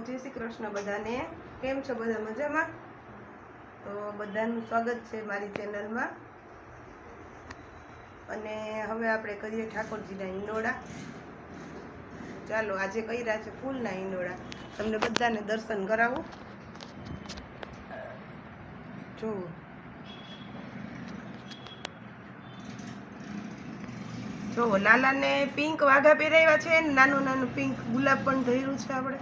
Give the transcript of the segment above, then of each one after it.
જય શ્રી કૃષ્ણ બધાને. કેમ છો બધા? મજામાં? તો બધાનું સ્વાગત છે મારી ચેનલમાં. અને હવે આપણે કરીએ ઠાકોરજીના હિંડોળા. ચાલો આજે કર્યા છે ફૂલના હિંડોળા. તમને બધાને દર્શન કરાવું. જો લાલાને પિંક વાઘા પહેરાવ્યા છે, નાનું નાનું પિંક ગુલાબ પણ ધર્યું છે આપણે.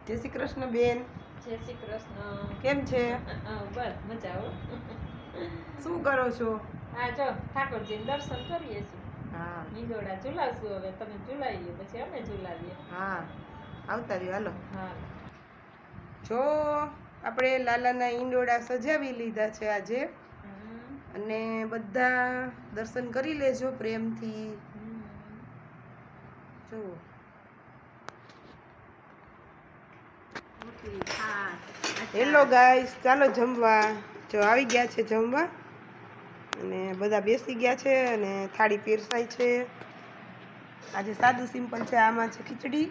જય શ્રી કૃષ્ણ બેન. જય શ્રી કૃષ્ણ. કેમ છે? બસ મજા હો. શું કરો છો? હા જો ઠાકોરજીને દર્શન કરીએ છીએ. હા હિંડોળા ઝુલાવશું. હવે તમે ઝુલાવીએ પછી અમે ઝુલાવીએ. હા આવતા રહ્યો હાલો. હા જો આપણે લાલાના હિંડોળા સજાવી લીધા છે આજે. અને બધા દર્શન કરી લેજો પ્રેમથી. જો હેલો ગાઈસ, ચાલો જમવા. જો આવી ગયા છે જમવા અને બધા બેસી ગયા છે અને થાળી પીરસાઈ છે. આજે સાદું સિમ્પલ છે. આમાં છે ખીચડી,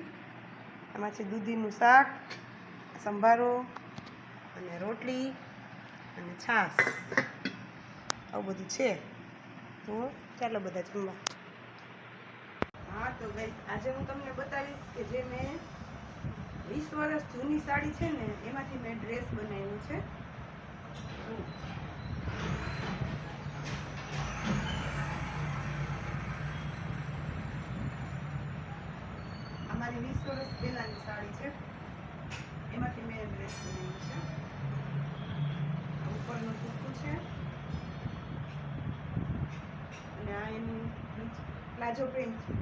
આમાં છે દૂધીનું શાક, સંભારો અને રોટલી અને છાશ. આવું બધું છે. તો ચાલો બધા જમવા. હા તો ગાઈસ, આજે હું તમને બતાવીશ કે જે મેં 20 વર્ષ જૂની સાડી છે ને એમાંથી મેં ડ્રેસ બનાવ્યો છે. અમારી 20 વર્ષ પહેલાની સાડી છે, એમાંથી મેં ડ્રેસ બનાવ્યો છે. ઉપરનું ટૂંકું છે અને આ એનું પ્લાઝો પેન્ટ છે.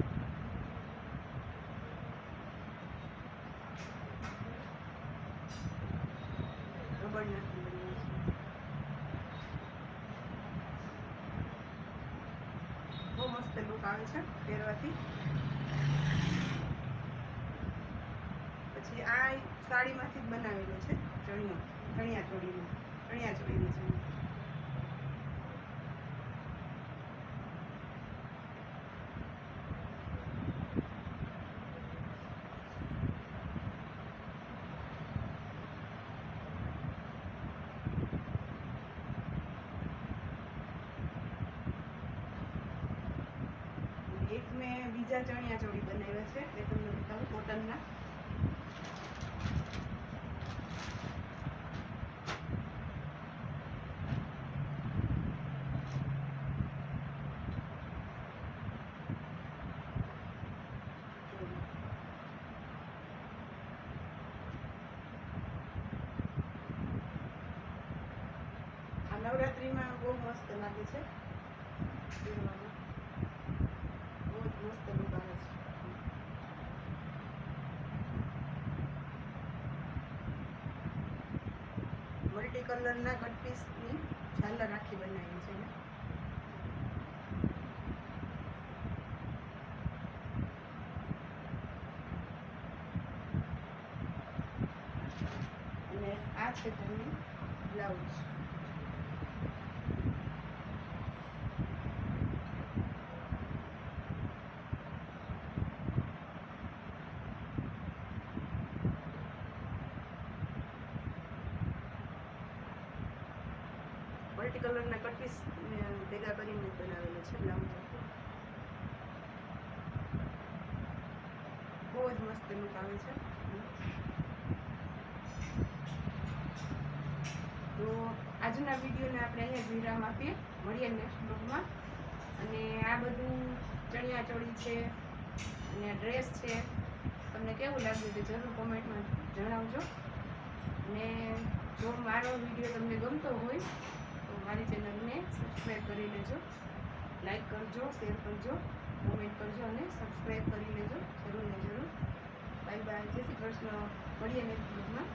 રબર નાખી બનાવ્યું છે. બહુ મસ્ત લુક આવે છે પહેરવાથી. પછી આ સાડીમાંથી જ બનાવેલું છે ચણિયા ચોળીનું છે. એક મેં બીજા ચણિયા ચોળી બનાવ્યા છે, એ તમને બતાવું કોટનના. આ નવરાત્રીમાં બહુ મસ્ત લાગે છે પહેરવામાં. બહુ જ મસ્ત લુક આવે છે. મલ્ટી કલરના કટ પીસની ઝાલર રાખી બનાવી છે. અને આ છે તેનું બ્લાઉઝ. મલ્ટી કલરના કટ પીસ ભેગા કરીને બનાવેલો છે બ્લાઉઝ. બહુ જ મસ્ત લુક આવે છે. તો આજના વિડીયોને આપણે અહીંયા જ વિરામ આપીએ. મળીએ નેક્સ્ટ બ્લોગમાં. અને આ બધું ચણિયા ચોળી છે અને ડ્રેસ છે, તમને કેવું લાગ્યું તે જરૂર કોમેન્ટમાં જણાવજો. અને જો મારો વિડીયો તમને ગમતો હોય તો મારી ચેનલને સબસ્ક્રાઈબ કરી લેજો, લાઈક કરજો, શેર કરજો, કોમેન્ટ કરજો અને સબસ્ક્રાઈબ કરી લેજો જરૂર ને જરૂર. બાય બાય, જય શ્રી કૃષ્ણ. મળીએ નેક્સ્ટ બ્લોગમાં.